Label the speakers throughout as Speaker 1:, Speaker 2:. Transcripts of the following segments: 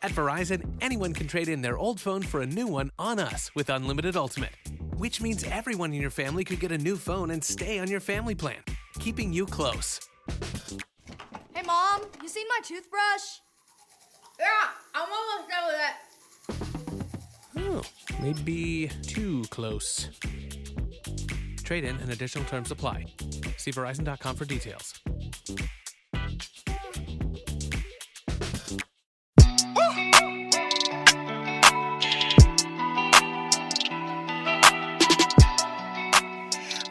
Speaker 1: At Verizon, anyone can trade in their old phone for a new one on us with Unlimited Ultimate, which means everyone in your family could get a new phone and stay on your family plan, keeping you close.
Speaker 2: Hey, Mom, you seen my toothbrush?
Speaker 3: Yeah, I'm almost done with it.
Speaker 1: Oh, maybe too close. Trade in and additional terms apply. See Verizon.com for details.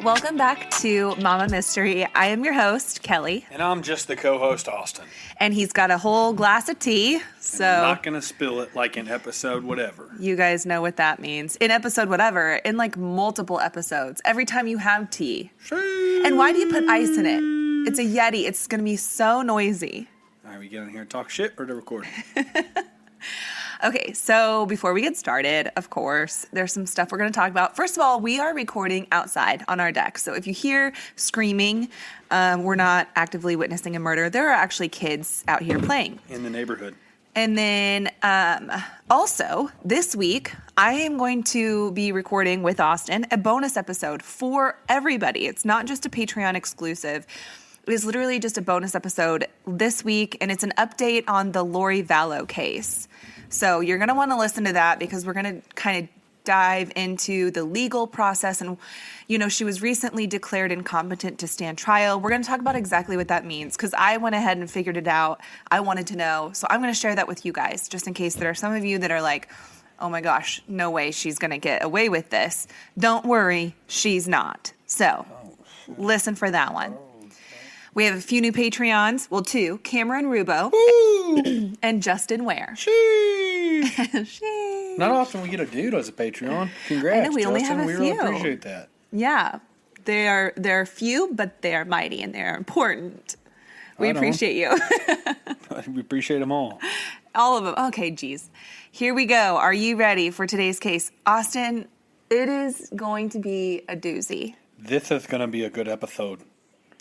Speaker 4: Welcome back to Mama Mystery. I am your host, Kelly.
Speaker 5: And I'm just the co-host, Austin.
Speaker 4: And he's got a whole glass of tea, so...
Speaker 5: And I'm not going to spill it like in episode whatever.
Speaker 4: You guys know what that means. In episode whatever, in like multiple episodes, every time you have tea. And why do you put ice in it? It's a Yeti. It's going to be so noisy.
Speaker 5: All right, we get on here and talk shit or to record?
Speaker 4: Okay, so before we get started, of course, there's some stuff we're going to talk about. First of all, we are recording outside on our deck. So if you hear screaming, we're not actively witnessing a murder. There are actually kids out here playing.
Speaker 5: In the neighborhood.
Speaker 4: And then also, this week, I am going to be recording with Austin a bonus episode for everybody. It's not just a Patreon exclusive. It is literally just a bonus episode this week, and it's an update on the Lori Vallow case. So you're going to want to listen to that because we're going to kind of dive into the legal process. And, you know, she was recently declared incompetent to stand trial. We're going to talk about exactly what that means because I went ahead and figured it out. I wanted to know. So I'm going to share that with you guys just in case there are some of you that are like, oh my gosh, no way she's going to get away with this. Don't worry, she's not. So listen for that one. We have a few new Patreons. Well, two. Cameron Rubo and Justin Ware.
Speaker 5: Not often we get a dude as a Patreon. Congrats,
Speaker 4: I know, we
Speaker 5: Justin.
Speaker 4: only have a
Speaker 5: we
Speaker 4: few.
Speaker 5: really appreciate that.
Speaker 4: Yeah. They're few, but they are mighty and they're important. We appreciate you.
Speaker 5: We appreciate them all.
Speaker 4: All of them. Okay, geez. Here we go. Are you ready for today's case? Austin, it is going to be a doozy.
Speaker 5: This is going to be a good episode.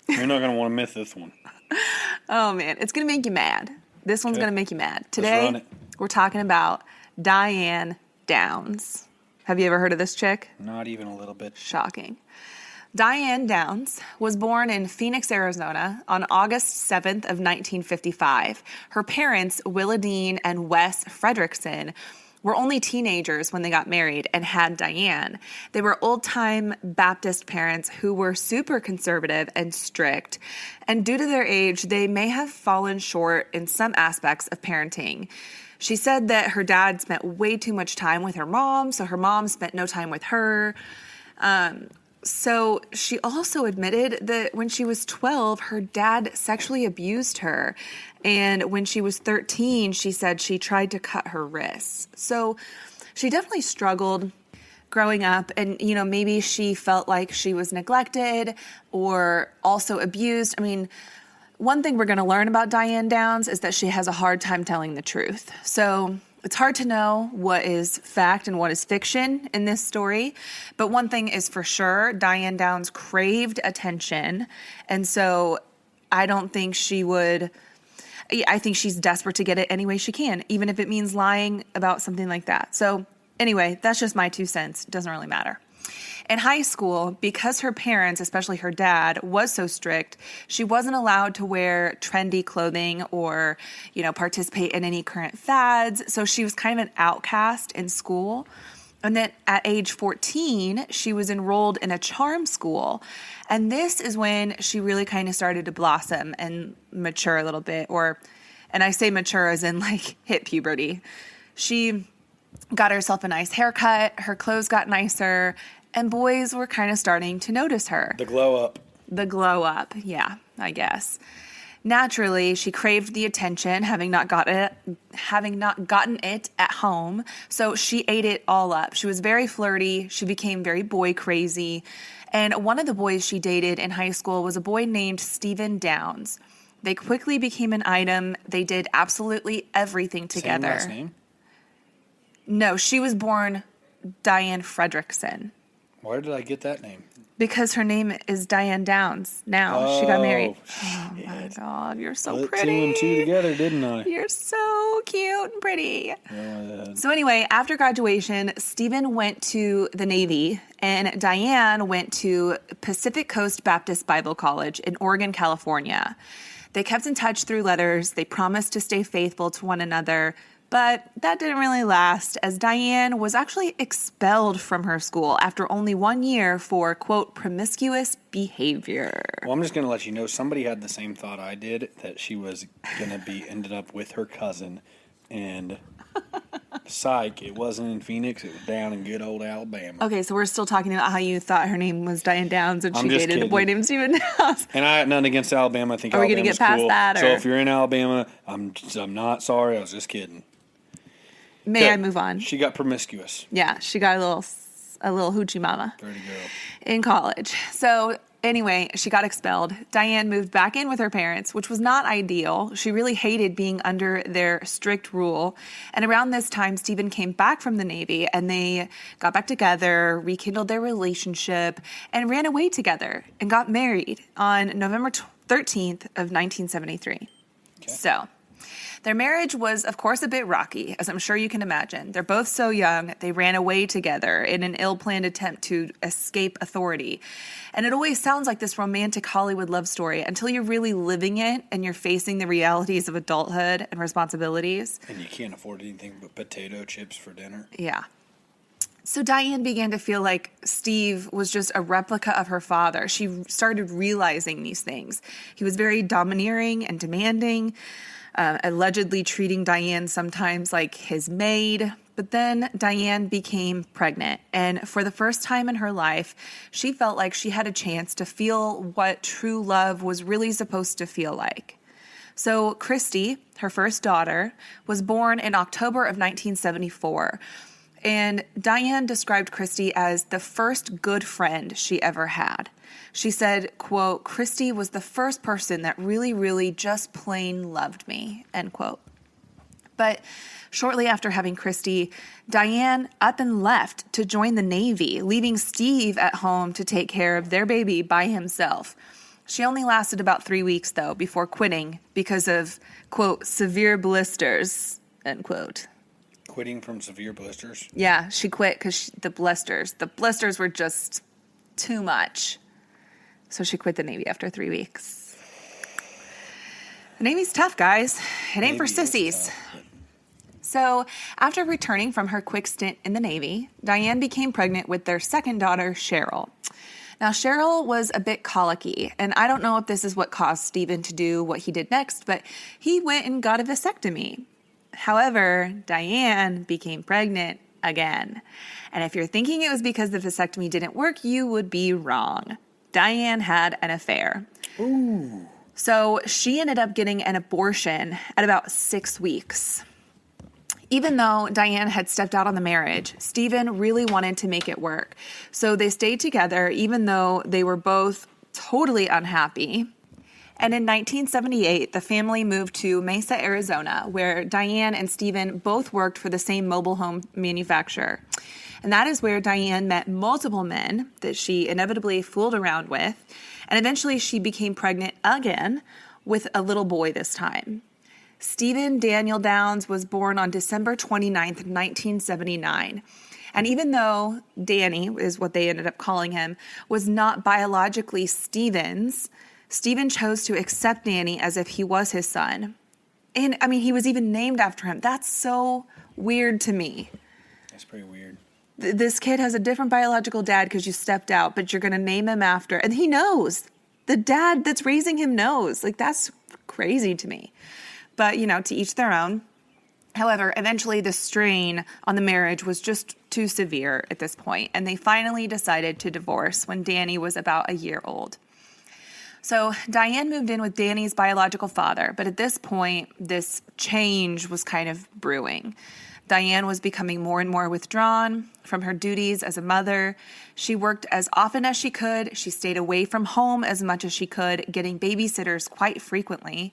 Speaker 5: You're not going to want to miss this one.
Speaker 4: Oh, man. It's going to make you mad. This one's going to make you mad.
Speaker 5: Let's run
Speaker 4: Today,
Speaker 5: it.
Speaker 4: we're talking about Diane Downs. Have you ever heard of this chick?
Speaker 5: Not even a little bit.
Speaker 4: Shocking. Diane Downs was born in Phoenix, Arizona on August 7th of 1955. Her parents, Willadine and Wes Fredrickson, were only teenagers when they got married and had Diane. They were old-time Baptist parents who were super conservative and strict. And due to their age, they may have fallen short in some aspects of parenting. She said that her dad spent way too much time with her mom, so her mom spent no time with her. So she also admitted that when she was 12, her dad sexually abused her. And when she was 13, she said she tried to cut her wrists. So she definitely struggled growing up. And, you know, maybe she felt like she was neglected or also abused. I mean, one thing we're going to learn about Diane Downs is that she has a hard time telling the truth. So it's hard to know what is fact and what is fiction in this story. But one thing is for sure, Diane Downs craved attention. And so I don't think she would... I think she's desperate to get it any way she can, even if it means lying about something like that. So anyway, that's just my 2 cents. It doesn't really matter. In high school, because her parents, especially her dad, was so strict, she wasn't allowed to wear trendy clothing or, you know, participate in any current fads. So she was kind of an outcast in school. And then at age 14, she was enrolled in a charm school. And this is when she really kind of started to blossom and mature a little bit. And I say mature as in like hit puberty. She got herself a nice haircut. Her clothes got nicer. And boys were kind of starting to notice her.
Speaker 5: The glow up.
Speaker 4: The glow up, yeah, I guess. Naturally, she craved the attention, having not gotten it at home, so she ate it all up. She was very flirty. She became very boy crazy. And one of the boys she dated in high school was a boy named Stephen Downs. They quickly became an item. They did absolutely everything together.
Speaker 5: Same last name?
Speaker 4: No, she was born Diane Fredrickson.
Speaker 5: Where did I get that name?
Speaker 4: Because her name is Diane Downs. Now she got married. Oh my
Speaker 5: shit.
Speaker 4: God, you're so
Speaker 5: Put
Speaker 4: pretty.
Speaker 5: 2 and 2 together, didn't I?
Speaker 4: You're so cute and pretty.
Speaker 5: Yeah,
Speaker 4: So anyway, after graduation, Stephen went to the Navy and Diane went to Pacific Coast Baptist Bible College in Oregon, California. They kept in touch through letters. They promised to stay faithful to one another. But that didn't really last, as Diane was actually expelled from her school after only 1 year for, quote, promiscuous behavior.
Speaker 5: Well, I'm just going to let you know, somebody had the same thought I did, that she was going to be ended up with her cousin. And psych, it wasn't in Phoenix, it was down in good old Alabama.
Speaker 4: Okay, so we're still talking about how you thought her name was Diane Downs and she
Speaker 5: I'm just
Speaker 4: dated a boy
Speaker 5: kidding.
Speaker 4: named Stephen Downs.
Speaker 5: And I had nothing against Alabama. I think
Speaker 4: Are we
Speaker 5: Alabama's
Speaker 4: gonna get past
Speaker 5: cool.
Speaker 4: that,
Speaker 5: So
Speaker 4: or-
Speaker 5: if you're in Alabama, I'm not sorry. I was just kidding.
Speaker 4: May
Speaker 5: Okay.
Speaker 4: I move on?
Speaker 5: She got promiscuous.
Speaker 4: Yeah, she got a little hoochie mama
Speaker 5: Dirty girl.
Speaker 4: in college. So anyway, she got expelled. Diane moved back in with her parents, which was not ideal. She really hated being under their strict rule. And around this time, Stephen came back from the Navy and they got back together, rekindled their relationship, and ran away together and got married on November 13th of 1973. Okay. So their marriage was, of course, a bit rocky, as I'm sure you can imagine. They're both so young, they ran away together in an ill-planned attempt to escape authority. And it always sounds like this romantic Hollywood love story until you're really living it and you're facing the realities of adulthood and responsibilities.
Speaker 5: And you can't afford anything but potato chips for dinner.
Speaker 4: Yeah. So Diane began to feel like Steve was just a replica of her father. She started realizing these things. He was very domineering and demanding, allegedly treating Diane sometimes like his maid. But then Diane became pregnant, and for the first time in her life, she felt like she had a chance to feel what true love was really supposed to feel like. So Christy, her first daughter, was born in October of 1974. And Diane described Christy as the first good friend she ever had. She said, quote, "Christy was the first person that really, really just plain loved me," end quote. But shortly after having Christy, Diane up and left to join the Navy, leaving Steve at home to take care of their baby by himself. She only lasted about 3 weeks, though, before quitting because of, quote, severe blisters, end quote.
Speaker 5: Quitting from severe blisters?
Speaker 4: Yeah, she quit because the blisters were just too much. So she quit the Navy after 3 weeks. The Navy's tough, guys. It ain't for sissies. So after returning from her quick stint in the Navy, Diane became pregnant with their second daughter, Cheryl. Now, Cheryl was a bit colicky, and I don't know if this is what caused Stephen to do what he did next, but he went and got a vasectomy. However, Diane became pregnant again. And if you're thinking it was because the vasectomy didn't work, you would be wrong. Diane had an affair.
Speaker 5: Ooh.
Speaker 4: So she ended up getting an abortion at about 6 weeks. Even though Diane had stepped out on the marriage, Stephen really wanted to make it work. So they stayed together even though they were both totally unhappy. And in 1978, the family moved to Mesa, Arizona, where Diane and Stephen both worked for the same mobile home manufacturer. And that is where Diane met multiple men that she inevitably fooled around with. And eventually she became pregnant again with a little boy this time. Stephen Daniel Downs was born on December 29th, 1979. And even though Danny, is what they ended up calling him, was not biologically Stephen's, Stephen chose to accept Danny as if he was his son. And, I mean, he was even named after him. That's so weird to me.
Speaker 5: That's pretty weird.
Speaker 4: This kid has a different biological dad because you stepped out, but you're going to name him after. And he knows. The dad that's raising him knows. Like, that's crazy to me. But, you know, to each their own. However, eventually the strain on the marriage was just too severe at this point, and they finally decided to divorce when Danny was about a year old. So Diane moved in with Danny's biological father, but at this point, this change was kind of brewing. Diane was becoming more and more withdrawn from her duties as a mother. She worked as often as she could. She stayed away from home as much as she could, getting babysitters quite frequently.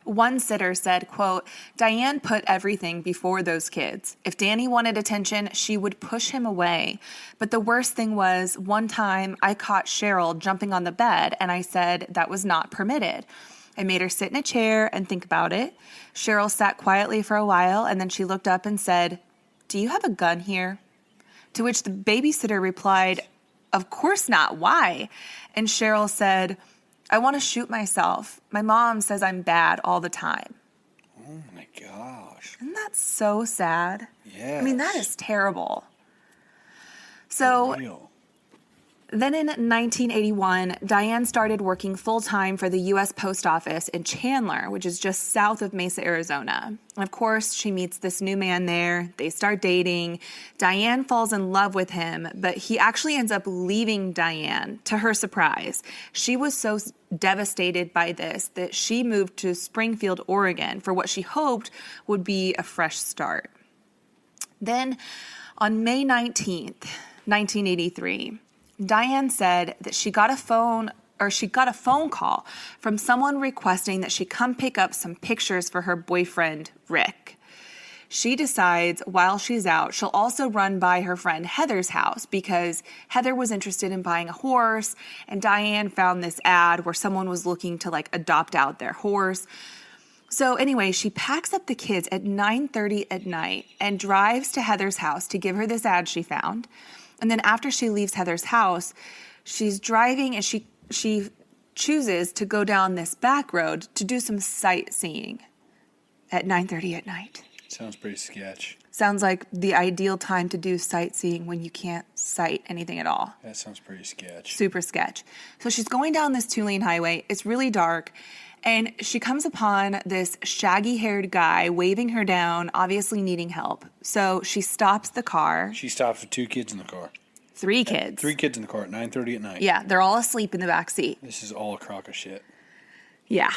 Speaker 4: One sitter said, quote, Diane put everything before those kids. If Danny wanted attention, she would push him away. But the worst thing was, one time I caught Cheryl jumping on the bed and I said that was not permitted. I made her sit in a chair and think about it. Cheryl sat quietly for a while and then she looked up and said, do you have a gun here? To which the babysitter replied, of course not. Why? And Cheryl said, I want to shoot myself. My mom says I'm bad all the time.
Speaker 5: Oh my gosh.
Speaker 4: Isn't that so sad?
Speaker 5: Yeah.
Speaker 4: I mean, that is terrible. So then in 1981, Diane started working full-time for the U.S. Post Office in Chandler, which is just south of Mesa, Arizona. And of course, she meets this new man there. They start dating. Diane falls in love with him, but he actually ends up leaving Diane, to her surprise. She was so devastated by this that she moved to Springfield, Oregon, for what she hoped would be a fresh start. Then, on May 19th, 1983, Diane said that she got a phone call from someone requesting that she come pick up some pictures for her boyfriend, Rick. She decides while she's out, she'll also run by her friend Heather's house because Heather was interested in buying a horse, and Diane found this ad where someone was looking to adopt out their horse. So anyway, she packs up the kids at 9:30 at night and drives to Heather's house to give her this ad she found. And then after she leaves Heather's house, she's driving and she chooses to go down this back road to do some sightseeing at 9:30 at night.
Speaker 5: Sounds pretty sketch.
Speaker 4: Sounds like the ideal time to do sightseeing when you can't sight anything at all.
Speaker 5: That sounds pretty sketch.
Speaker 4: Super sketch. So she's going down this 2-lane highway. It's really dark. And she comes upon this shaggy-haired guy waving her down, obviously needing help. So she stops the car.
Speaker 5: She stops with 2 kids in the car.
Speaker 4: 3 kids.
Speaker 5: 3 kids in the car at 9:30 at night.
Speaker 4: Yeah, they're all asleep in the back seat.
Speaker 5: This is all a crock of shit.
Speaker 4: Yeah.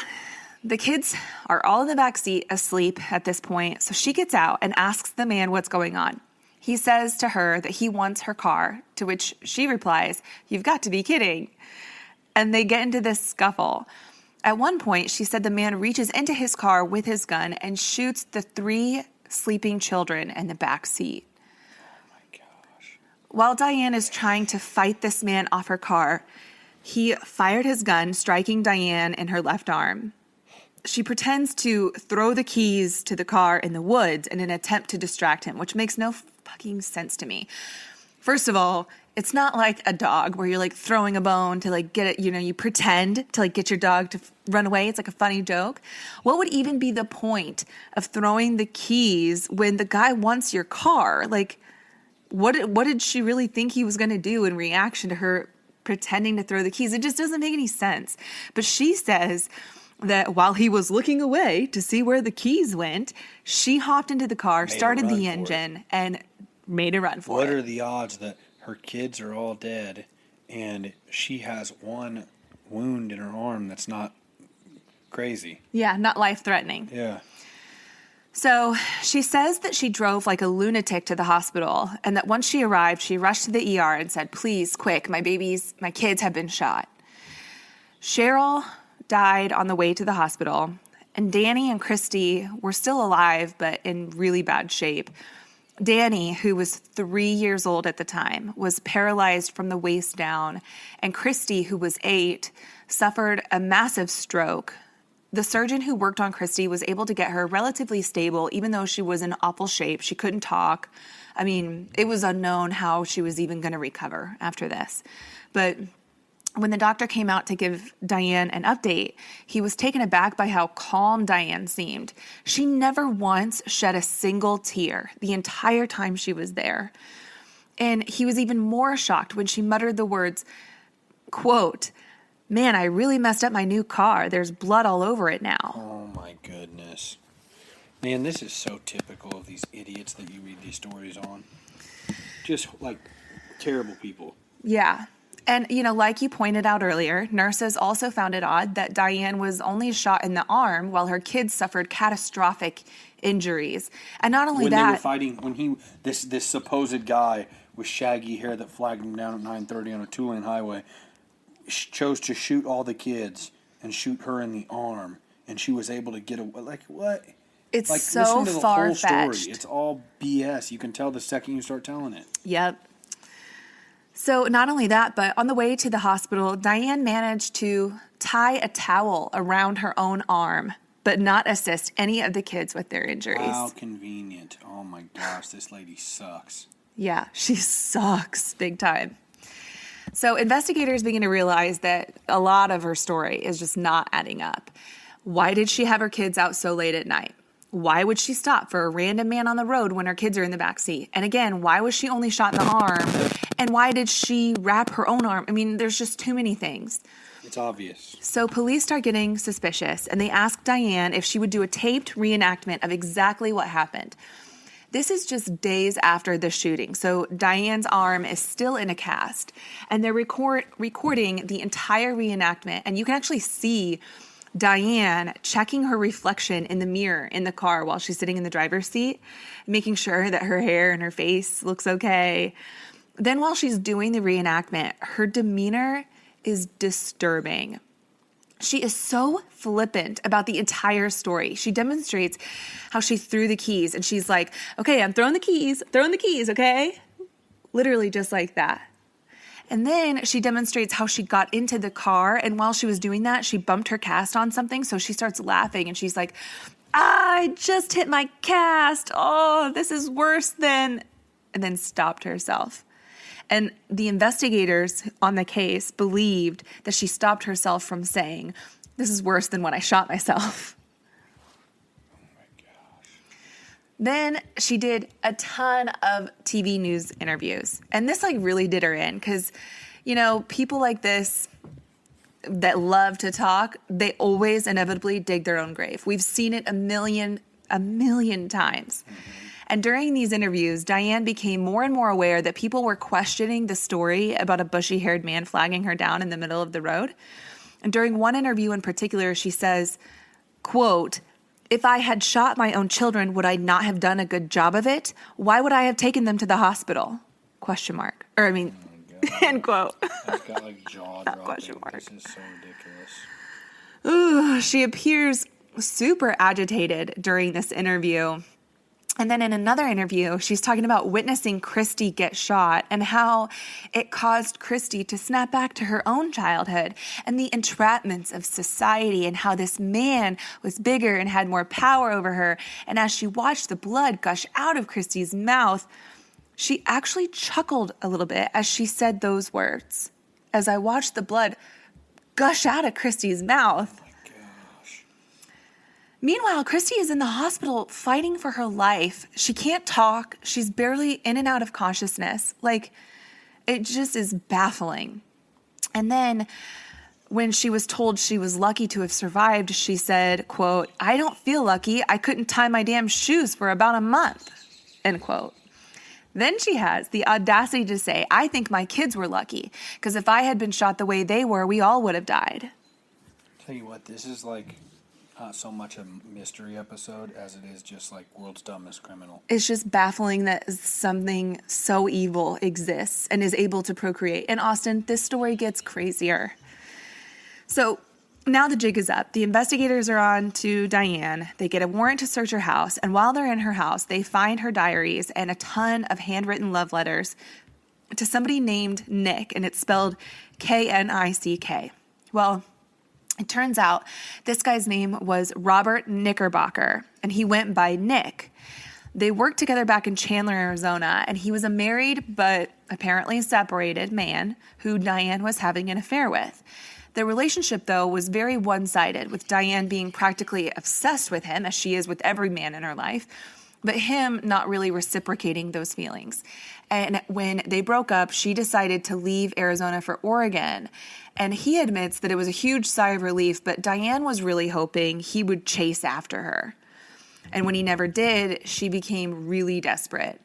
Speaker 4: The kids are all in the back seat asleep at this point. So she gets out and asks the man what's going on. He says to her that he wants her car, to which she replies, "You've got to be kidding." And they get into this scuffle. At one point, she said the man reaches into his car with his gun and shoots the 3 sleeping children in the back seat.
Speaker 5: Oh my gosh.
Speaker 4: While Diane is trying to fight this man off her car, he fired his gun, striking Diane in her left arm. She pretends to throw the keys to the car in the woods in an attempt to distract him, which makes no fucking sense to me. First of all, it's not like a dog where you're throwing a bone to get it, you pretend to get your dog to run away. It's like a funny joke. What would even be the point of throwing the keys when the guy wants your car? What did she really think he was going to do in reaction to her pretending to throw the keys? It just doesn't make any sense. But she says that while he was looking away to see where the keys went, she hopped into the car, started the engine, and made a run for it.
Speaker 5: What are the odds that her kids are all dead and she has one wound in her arm that's not crazy?
Speaker 4: Yeah, not life-threatening.
Speaker 5: Yeah.
Speaker 4: So she says that she drove like a lunatic to the hospital and that once she arrived, she rushed to the ER and said, "Please, quick, my kids have been shot." Cheryl died on the way to the hospital, and Danny and Christy were still alive but in really bad shape. Danny, who was 3 years old at the time, was paralyzed from the waist down, and Christy, who was 8, suffered a massive stroke. The surgeon who worked on Christy was able to get her relatively stable, even though she was in awful shape. She couldn't talk. I mean, it was unknown how she was even going to recover after this. But when the doctor came out to give Diane an update, he was taken aback by how calm Diane seemed. She never once shed a single tear the entire time she was there. And he was even more shocked when she muttered the words, quote, "Man, I really messed up my new car. There's blood all over it now."
Speaker 5: Oh my goodness. Man, this is so typical of these idiots that you read these stories on. Just terrible people.
Speaker 4: Yeah. And, like you pointed out earlier, nurses also found it odd that Diane was only shot in the arm while her kids suffered catastrophic injuries. And not only
Speaker 5: when
Speaker 4: that...
Speaker 5: they were fighting, this supposed guy with shaggy hair that flagged him down at 9:30 on a 2-lane highway chose to shoot all the kids and shoot her in the arm and she was able to get away. Like, what?
Speaker 4: It's
Speaker 5: like,
Speaker 4: so
Speaker 5: listen to the whole story.
Speaker 4: far-fetched.
Speaker 5: It's all BS. You can tell the second you start telling it.
Speaker 4: Yep. So not only that, but on the way to the hospital, Diane managed to tie a towel around her own arm, but not assist any of the kids with their injuries.
Speaker 5: How convenient. Oh my gosh, this lady sucks.
Speaker 4: Yeah, she sucks big time. So investigators begin to realize that a lot of her story is just not adding up. Why did she have her kids out so late at night? Why would she stop for a random man on the road when her kids are in the back seat? And again, why was she only shot in the arm? And why did she wrap her own arm? I mean, there's just too many things.
Speaker 5: It's obvious.
Speaker 4: So police start getting suspicious, and they ask Diane if she would do a taped reenactment of exactly what happened. This is just days after the shooting, so Diane's arm is still in a cast, and they're recording the entire reenactment, and you can actually see Diane checking her reflection in the mirror in the car while she's sitting in the driver's seat, making sure that her hair and her face looks okay. Then while she's doing the reenactment, her demeanor is disturbing. She is so flippant about the entire story. She demonstrates how she threw the keys, and she's like, okay, I'm throwing the keys, okay? Literally just like that. And then she demonstrates how she got into the car, and while she was doing that, she bumped her cast on something, so she starts laughing, and she's like, I just hit my cast. Oh, this is worse than... And then stopped herself. And the investigators on the case believed that she stopped herself from saying, this is worse than when I shot myself.
Speaker 5: Oh my gosh.
Speaker 4: Then she did a ton of TV news interviews. And this really did her in because, people like this that love to talk, they always inevitably dig their own grave. We've seen it a million times. Mm-hmm. And during these interviews, Diane became more and more aware that people were questioning the story about a bushy-haired man flagging her down in the middle of the road. And during one interview in particular, she says, quote, if I had shot my own children, would I not have done a good job of it? Why would I have taken them to the hospital? Question mark. End quote.
Speaker 5: I've got jaw dropping.
Speaker 4: Question mark.
Speaker 5: This is so ridiculous.
Speaker 4: Ooh, she appears super agitated during this interview. And then in another interview, she's talking about witnessing Christy get shot and how it caused Christy to snap back to her own childhood and the entrapments of society and how this man was bigger and had more power over her. And as she watched the blood gush out of Christy's mouth, she actually chuckled a little bit as she said those words. As I watched the blood gush out of Christy's mouth. Meanwhile, Christy is in the hospital fighting for her life. She can't talk. She's barely in and out of consciousness. It just is baffling. And then when she was told she was lucky to have survived, she said, quote, I don't feel lucky. I couldn't tie my damn shoes for about a month, end quote. Then she has the audacity to say, I think my kids were lucky because if I had been shot the way they were, we all would have died.
Speaker 5: Tell you what, this is not so much a mystery episode as it is just world's dumbest criminal.
Speaker 4: It's just baffling that something so evil exists and is able to procreate. And Austin, this story gets crazier. So now the jig is up. The investigators are on to Diane. They get a warrant to search her house. And while they're in her house, they find her diaries and a ton of handwritten love letters to somebody named Nick. And it's spelled K-N-I-C-K. Well, it turns out this guy's name was Robert Knickerbocker, and he went by Nick. They worked together back in Chandler, Arizona, and he was a married but apparently separated man who Diane was having an affair with. Their relationship, though, was very one-sided, with Diane being practically obsessed with him, as she is with every man in her life, but him not really reciprocating those feelings. And when they broke up, she decided to leave Arizona for Oregon. And he admits that it was a huge sigh of relief, but Diane was really hoping he would chase after her. And when he never did, she became really desperate.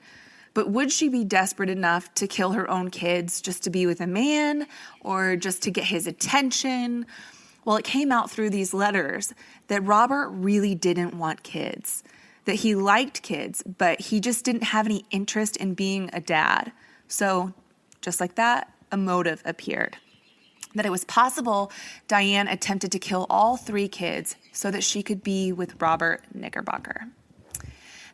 Speaker 4: But would she be desperate enough to kill her own kids just to be with a man or just to get his attention? Well, it came out through these letters that Robert really didn't want kids, that he liked kids, but he just didn't have any interest in being a dad. So just like that, a motive appeared. that it was possible Diane attempted to kill all 3 kids so that she could be with Robert Knickerbocker.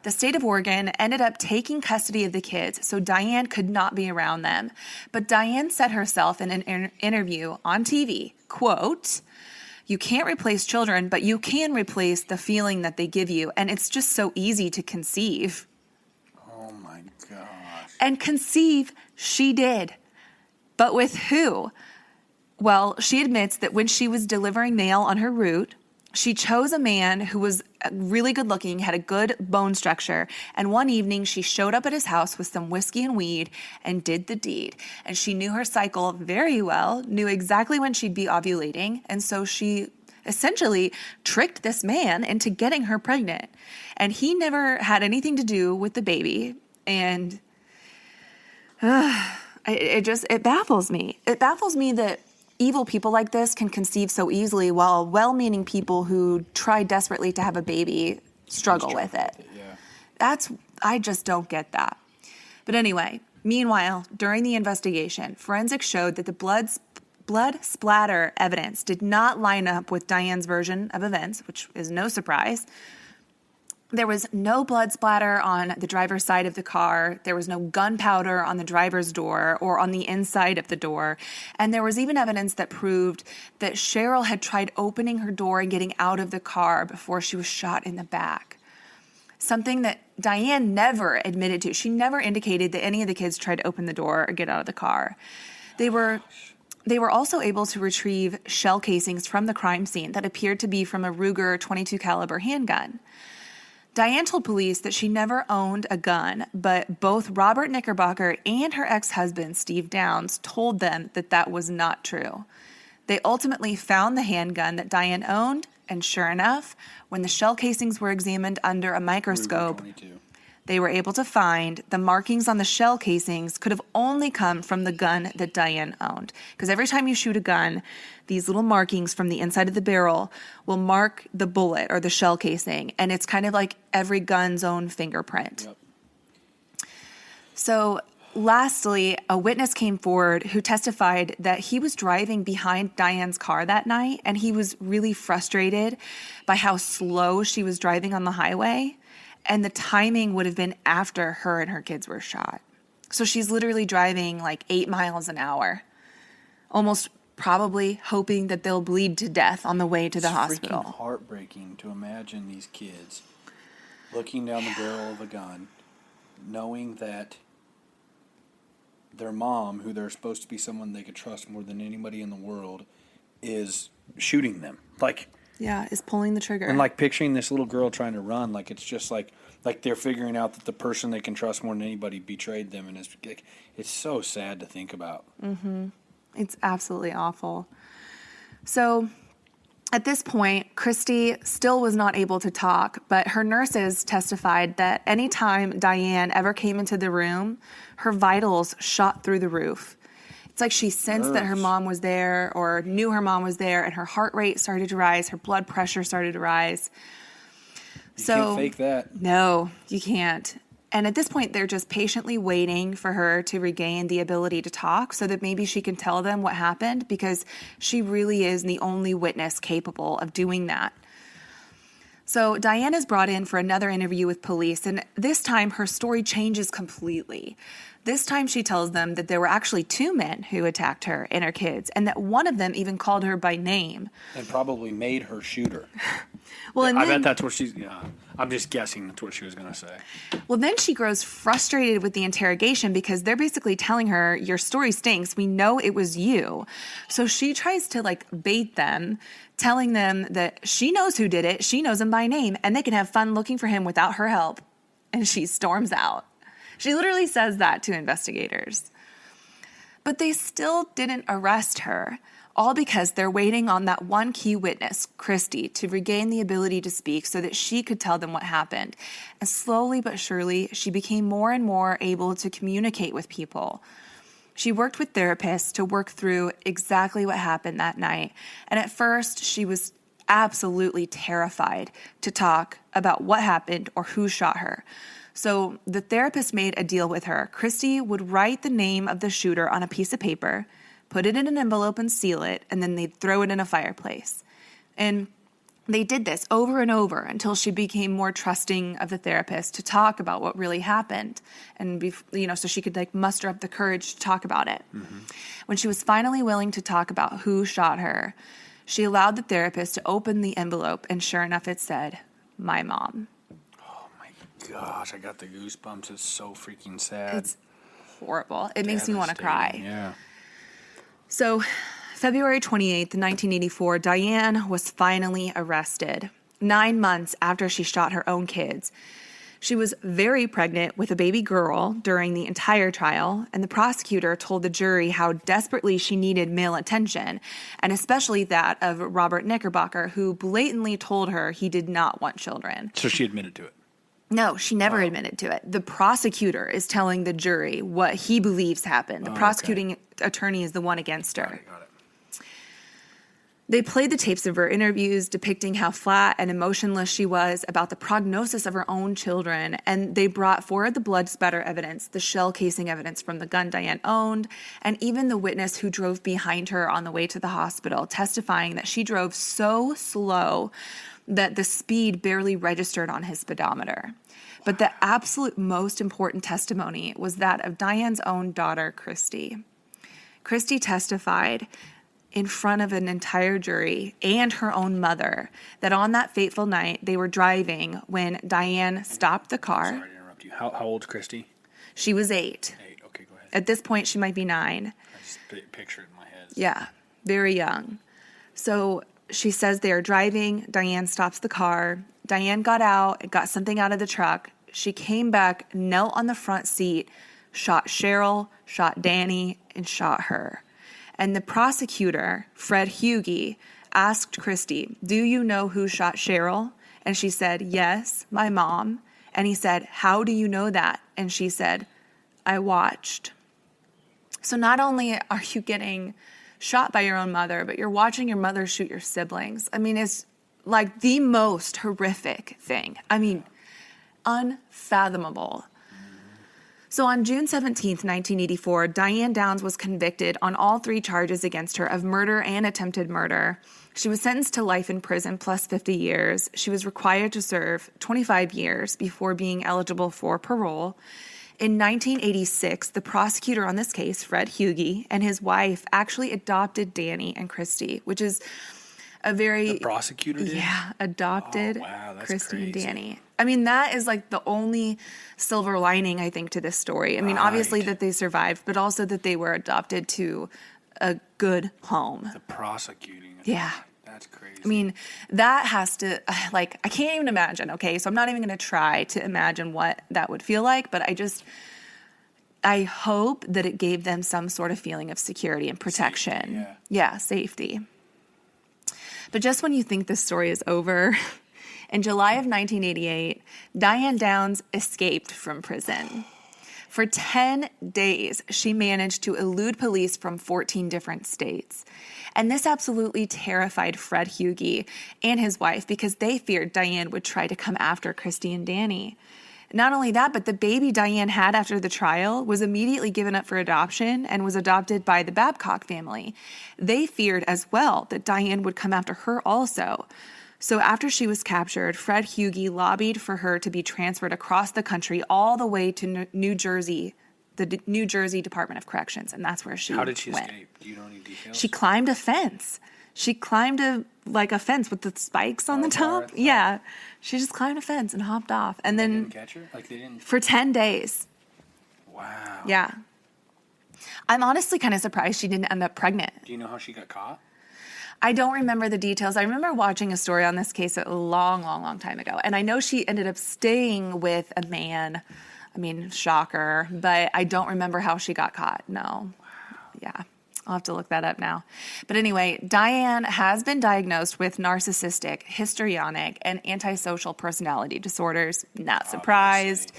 Speaker 4: The state of Oregon ended up taking custody of the kids, so Diane could not be around them. But Diane said herself in an interview on TV, quote, "You can't replace children, but you can replace the feeling that they give you, and it's just so easy to conceive."
Speaker 5: Oh my gosh.
Speaker 4: And conceive she did. But with who? Well, she admits that when she was delivering mail on her route, she chose a man who was really good looking, had a good bone structure, and one evening she showed up at his house with some whiskey and weed and did the deed. And she knew her cycle very well, knew exactly when she'd be ovulating, and so she essentially tricked this man into getting her pregnant. And he never had anything to do with the baby, and it baffles me. It baffles me that evil people like this can conceive so easily while well-meaning people who try desperately to have a baby struggle with it. I just don't get that. But anyway, meanwhile, during the investigation, forensics showed that the blood splatter evidence did not line up with Diane's version of events, which is no surprise. There was no blood splatter on the driver's side of the car. There was no gunpowder on the driver's door or on the inside of the door. And there was even evidence that proved that Cheryl had tried opening her door and getting out of the car before she was shot in the back. Something that Diane never admitted to. She never indicated that any of the kids tried to open the door or get out of the car. They were also able to retrieve shell casings from the crime scene that appeared to be from a Ruger .22 caliber handgun. Diane told police that she never owned a gun, but both Robert Knickerbocker and her ex-husband, Steve Downs, told them that that was not true. They ultimately found the handgun that Diane owned, and sure enough, when the shell casings were examined under a microscope, they were able to find the markings on the shell casings could have only come from the gun that Diane owned. Because every time you shoot a gun, these little markings from the inside of the barrel will mark the bullet or the shell casing. And it's kind of like every gun's own fingerprint. Yep. So lastly, a witness came forward who testified that he was driving behind Diane's car that night, and he was really frustrated by how slow she was driving on the highway. And the timing would have been after her and her kids were shot. So she's literally driving like 8 miles an hour, almost probably hoping that they'll bleed to death on the way to the hospital.
Speaker 5: It's freaking heartbreaking to imagine these kids looking down the barrel of a gun, knowing that their mom, who they're supposed to be someone they could trust more than anybody in the world, is shooting them.
Speaker 4: Yeah, is pulling the trigger.
Speaker 5: And picturing this little girl trying to run, it's just like they're figuring out that the person they can trust more than anybody betrayed them, and it's so sad to think about.
Speaker 4: Mm-hmm. It's absolutely awful. So at this point, Christy still was not able to talk, but her nurses testified that anytime Diane ever came into the room, her vitals shot through the roof. It's like she sensed that her mom was there or knew her mom was there, and her heart rate started to rise, her blood pressure started to rise.
Speaker 5: You can't fake that.
Speaker 4: No, you can't. And at this point, they're just patiently waiting for her to regain the ability to talk so that maybe she can tell them what happened, because she really is the only witness capable of doing that. So Diane is brought in for another interview with police, and this time her story changes completely. This time she tells them that there were actually 2 men who attacked her and her kids, and that one of them even called her by name.
Speaker 5: And probably made her shoot her.
Speaker 4: Well, and
Speaker 5: I bet that's what she's... Yeah, I'm just guessing that's what she was going to say.
Speaker 4: Well, then she grows frustrated with the interrogation because they're basically telling her, your story stinks. We know it was you. So she tries to bait them, telling them that she knows who did it. She knows him by name, and they can have fun looking for him without her help. And she storms out. She literally says that to investigators. But they still didn't arrest her, all because they're waiting on that one key witness, Christy, to regain the ability to speak so that she could tell them what happened. And slowly but surely, she became more and more able to communicate with people. She worked with therapists to work through exactly what happened that night. And at first, she was absolutely terrified to talk about what happened or who shot her. So the therapist made a deal with her. Christy would write the name of the shooter on a piece of paper, put it in an envelope and seal it, and then they'd throw it in a fireplace. And they did this over and over until she became more trusting of the therapist to talk about what really happened. And, so she could like muster up the courage to talk about it. Mm-hmm. When she was finally willing to talk about who shot her, she allowed the therapist to open the envelope, and sure enough, it said, "My mom."
Speaker 5: Oh my gosh, I got the goosebumps. It's so freaking sad.
Speaker 4: It's horrible. It makes me want to cry.
Speaker 5: Yeah.
Speaker 4: So, February 28th, 1984, Diane was finally arrested 9 months after she shot her own kids. She was very pregnant with a baby girl during the entire trial, and the prosecutor told the jury how desperately she needed male attention, and especially that of Robert Knickerbocker, who blatantly told her he did not want children.
Speaker 5: So she admitted to it?
Speaker 4: No, she never admitted to it. The prosecutor is telling the jury what he believes happened. The prosecuting attorney is the one against her.
Speaker 5: Got it.
Speaker 4: They played the tapes of her interviews depicting how flat and emotionless she was about the prognosis of her own children, and they brought forward the blood spatter evidence, the shell casing evidence from the gun Diane owned, and even the witness who drove behind her on the way to the hospital, testifying that she drove so slow that the speed barely registered on his speedometer. But the absolute most important testimony was that of Diane's own daughter, Christy. Christy testified in front of an entire jury and her own mother that on that fateful night they were driving when Diane stopped the car.
Speaker 5: Sorry to interrupt you. How old's Christy?
Speaker 4: She was 8.
Speaker 5: 8. Okay, go ahead.
Speaker 4: At this point, she might be 9.
Speaker 5: I just picture it in my head.
Speaker 4: Yeah, very young. So she says they are driving. Diane stops the car. Diane got out and got something out of the truck. She came back, knelt on the front seat, shot Cheryl, shot Danny, and shot her. And the prosecutor, Fred Hughey, asked Christy, "Do you know who shot Cheryl?" And she said, "Yes, my mom." And he said, "How do you know that?" And she said, "I watched." So not only are you getting shot by your own mother, but you're watching your mother shoot your siblings. I mean, it's like the most horrific thing. I mean, unfathomable. So on June 17th, 1984, Diane Downs was convicted on all 3 charges against her of murder and attempted murder. She was sentenced to life in prison plus 50 years. She was required to serve 25 years before being eligible for parole. In 1986, the prosecutor on this case, Fred Hughey, and his wife actually adopted Danny and Christy, which is a very...
Speaker 5: The prosecutor did?
Speaker 4: Yeah, adopted
Speaker 5: that's
Speaker 4: Christy and
Speaker 5: crazy.
Speaker 4: Danny. I mean, that is like the only silver lining, I think, to this story. I mean, obviously that they survived, but also that they were adopted to a good home.
Speaker 5: The prosecuting.
Speaker 4: Yeah.
Speaker 5: That's crazy.
Speaker 4: I mean, that has to, like, I can't even imagine, okay? So I'm not even going to try to imagine what that would feel like, but I hope that it gave them some sort of feeling of security and protection.
Speaker 5: Safety,
Speaker 4: yeah, safety. But just when you think this story is over, in July of 1988, Diane Downs escaped from prison. For 10 days, she managed to elude police from 14 different states. And this absolutely terrified Fred Hughey and his wife because they feared Diane would try to come after Christy and Danny. Not only that, but the baby Diane had after the trial was immediately given up for adoption and was adopted by the Babcock family. They feared as well that Diane would come after her also. So after she was captured, Fred Hughey lobbied for her to be transferred across the country all the way to New Jersey, the New Jersey Department of Corrections, and that's where she went.
Speaker 5: How did she escape? Do you know any details?
Speaker 4: She climbed a fence. She climbed a fence with the spikes on the top. Yeah. She just climbed a fence and hopped off. And then
Speaker 5: they didn't catch her? Like they didn't...
Speaker 4: For 10 days.
Speaker 5: Wow.
Speaker 4: Yeah. I'm honestly kind of surprised she didn't end up pregnant.
Speaker 5: Do you know how she got caught?
Speaker 4: I don't remember the details. I remember watching a story on this case a long, long, long time ago. And I know she ended up staying with a man. I mean, shocker. But I don't remember how she got caught. No. Wow. Yeah. I'll have to look that up now. But anyway, Diane has been diagnosed with narcissistic, histrionic, and antisocial personality disorders. Not surprised.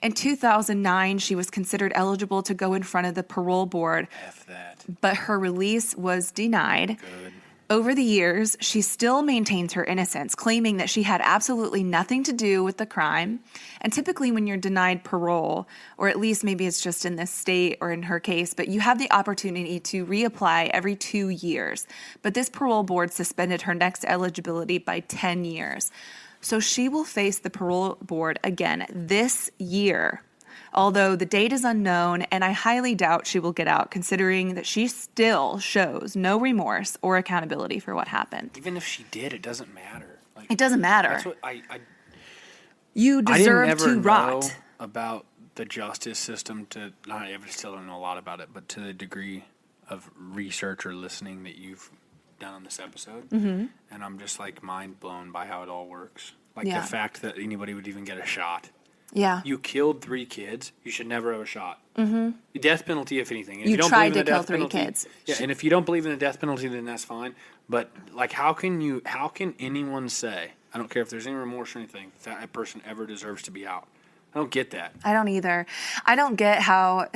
Speaker 4: In 2009, she was considered eligible to go in front of the parole board.
Speaker 5: F that.
Speaker 4: But her release was denied.
Speaker 5: Good.
Speaker 4: Over the years, she still maintains her innocence, claiming that she had absolutely nothing to do with the crime. And typically when you're denied parole, or at least maybe it's just in this state or in her case, but you have the opportunity to reapply every 2 years. But this parole board suspended her next eligibility by 10 years. So she will face the parole board again this year. Although the date is unknown, and I highly doubt she will get out, considering that she still shows no remorse or accountability for what happened.
Speaker 5: Even if she did, it doesn't matter. Like,
Speaker 4: It doesn't matter.
Speaker 5: That's what
Speaker 4: You deserve to
Speaker 5: know
Speaker 4: rot.
Speaker 5: about the justice system I still don't know a lot about it, but to the degree of research or listening that you've done on this episode, and I'm just like mind blown by how it all works. Like the fact that anybody would even get a shot.
Speaker 4: Yeah.
Speaker 5: You killed 3 kids. You should never have a shot. Mm-hmm. Death penalty, if anything. And
Speaker 4: You
Speaker 5: if don't
Speaker 4: tried
Speaker 5: believe in
Speaker 4: to
Speaker 5: the
Speaker 4: kill
Speaker 5: death
Speaker 4: 3
Speaker 5: penalty,
Speaker 4: kids.
Speaker 5: Yeah, and if you don't believe in the death penalty, then that's fine. But like, how can anyone say, I don't care if there's any remorse or anything, that person ever deserves to be out? I don't get that.
Speaker 4: I don't either. I don't get how,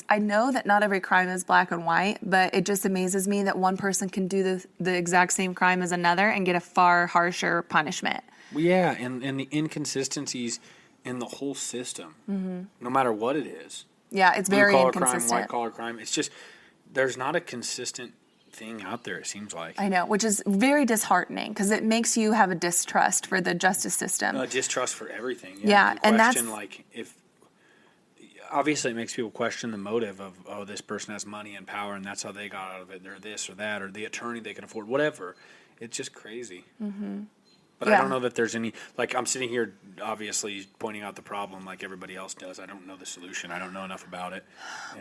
Speaker 4: I know that not every crime is black and white, but it just amazes me that one person can do the exact same crime as another and get a far harsher punishment.
Speaker 5: Well, yeah, and the inconsistencies in the whole system, no matter what it is.
Speaker 4: Yeah, it's very
Speaker 5: Blue-collar
Speaker 4: inconsistent.
Speaker 5: crime, white-collar crime. It's just, there's not a consistent thing out there, it seems like.
Speaker 4: I know, which is very disheartening because it makes you have a distrust for the justice system.
Speaker 5: Distrust for everything.
Speaker 4: Yeah,
Speaker 5: You
Speaker 4: and
Speaker 5: question,
Speaker 4: that's...
Speaker 5: like, if... Obviously, it makes people question the motive of, this person has money and power, and that's how they got out of it. They're this or that, or the attorney they can afford, whatever. It's just crazy. Mm-hmm. But I don't know that there's any... Like, I'm sitting here, obviously, pointing out the problem like everybody else does. I don't know the solution. I don't know enough about it.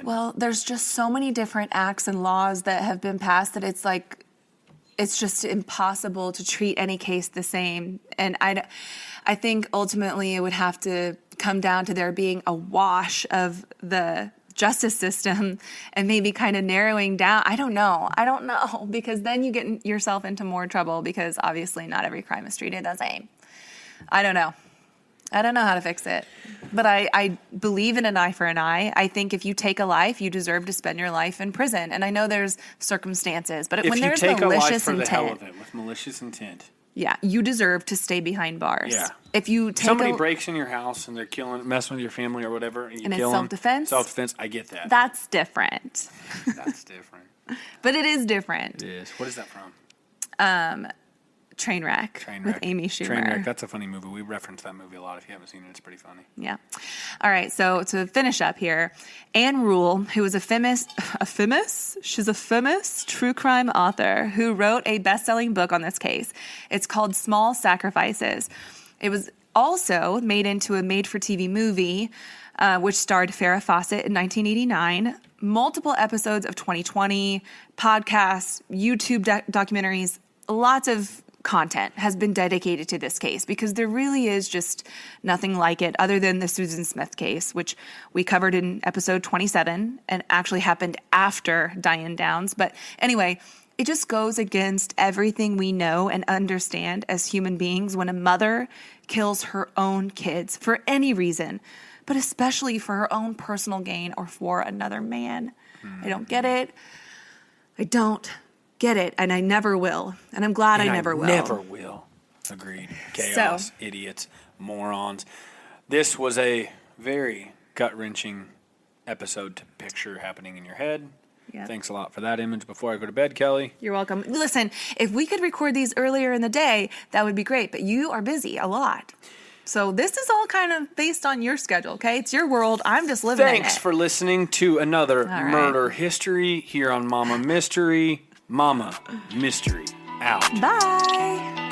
Speaker 4: Well, there's just so many different acts and laws that have been passed that it's like... It's just impossible to treat any case the same. And I think ultimately it would have to come down to there being a wash of the justice system and maybe kind of narrowing down. I don't know, because then you get yourself into more trouble because obviously not every crime is treated the same. I don't know how to fix it. But I believe in an eye for an eye. I think if you take a life, you deserve to spend your life in prison. And I know there's circumstances, but when there's malicious intent,
Speaker 5: the hell of it, with malicious intent,
Speaker 4: yeah, you deserve to stay behind bars.
Speaker 5: Yeah.
Speaker 4: If you take
Speaker 5: somebody breaks in your house and they're messing with your family or whatever, and you kill them. Self-defense, I get that.
Speaker 4: That's different.
Speaker 5: That's different.
Speaker 4: But it is different.
Speaker 5: It is. What is that from?
Speaker 4: Trainwreck with Amy Schumer.
Speaker 5: Trainwreck, that's a funny movie. We reference that movie a lot. If you haven't seen it, it's pretty funny.
Speaker 4: Yeah. All right, so to finish up here, Anne Rule, who is she's a famous true crime author who wrote a best-selling book on this case. It's called Small Sacrifices. It was also made into a made-for-TV movie, which starred Farrah Fawcett in 1989, multiple episodes of 2020, podcasts, YouTube documentaries, lots of content has been dedicated to this case because there really is just nothing like it other than the Susan Smith case, which we covered in episode 27 and actually happened after Diane Downs. But anyway, it just goes against everything we know and understand as human beings when a mother kills her own kids for any reason, but especially for her own personal gain or for another man. I don't get it. I don't get it, and I never will. And I'm glad I never will.
Speaker 5: Never will. Agreed. Chaos, idiots, morons. This was a very gut-wrenching episode to picture happening in your head. Yep. Thanks a lot for that image. Before I go to bed, Kelly.
Speaker 4: You're welcome. Listen, if we could record these earlier in the day, that would be great, but you are busy a lot. So this is all kind of based on your schedule, okay? It's your world. I'm just living in it.
Speaker 5: Thanks for listening to another murder history here on Mama Mystery. Mama Mystery out.
Speaker 4: Bye.